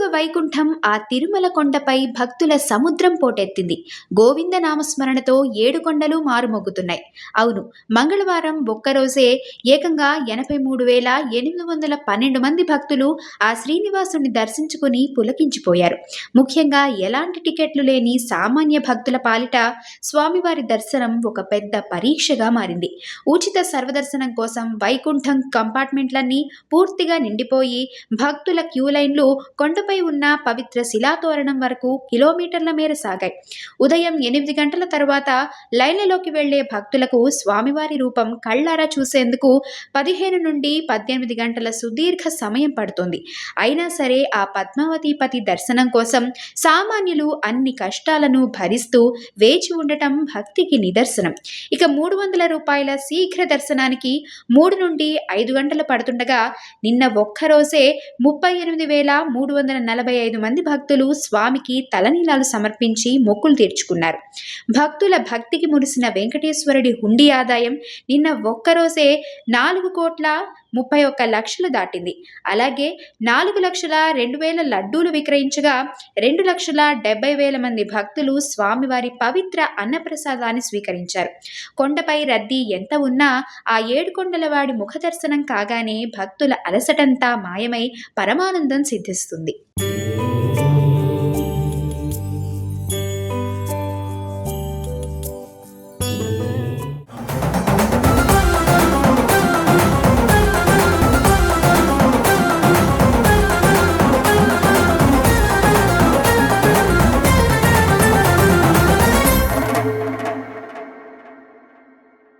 పండుగ వైకుంఠం ఆ తిరుమల కొండపై భక్తుల సముద్రం పోటెత్తింది. గోవింద నామస్మరణతో 7 కొండలు మారుమోగుతున్నాయి. అవును, మంగళవారం ఒక్కరోజే ఏకంగా 83,812 మంది భక్తులు ఆ శ్రీనివాసుని దర్శించుకుని పులకించిపోయారు. ముఖ్యంగా ఎలాంటి టికెట్లు లేని సామాన్య భక్తుల పాలిట స్వామివారి దర్శనం ఒక పెద్ద పరీక్షగా మారింది. ఉచిత సర్వదర్శనం కోసం వైకుంఠం కంపార్ట్మెంట్లన్నీ పూర్తిగా నిండిపోయి భక్తుల క్యూ లైన్లు కొండపై ఉన్న పవిత్ర శిలాతోరణం వరకు కిలోమీటర్ల మేర సాగాయి. ఉదయం 8 గంటల తరువాత లైన్లలోకి వెళ్లే భక్తులకు స్వామివారి రూపం కళ్లారా చూసేందుకు 15 నుండి 18 గంటల సుదీర్ఘ సమయం పడుతోంది. అయినా సరే ఆ పద్మావతీపతి దర్శనం కోసం సామాన్యులు అన్ని కష్టాలను భరిస్తూ వేచి ఉండటం భక్తికి నిదర్శనం. ఇక 300 రూపాయల శీఘ్ర దర్శనానికి 3 నుండి 5 గంటలు పడుతుండగా నిన్న ఒక్కరోజే 38,345 మంది భక్తులు స్వామికి తలనీలాలు సమర్పించి మొక్కులు తీర్చుకున్నారు. భక్తుల భక్తికి మురిసిన వెంకటేశ్వరుడి హుండీ ఆదాయం నిన్న ఒక్కరోజే 4,31,00,000 దాటింది. అలాగే 4,02,000 లడ్డూలు విక్రయించగా 2,70,000 మంది భక్తులు స్వామివారి పవిత్ర అన్నప్రసాదాన్ని స్వీకరించారు. కొండపై రద్దీ ఎంత ఉన్నా ఆ 7 కొండలవాడి ముఖదర్శనం కాగానే భక్తుల అలసటంతా మాయమై పరమానందం సిద్ధిస్తుంది.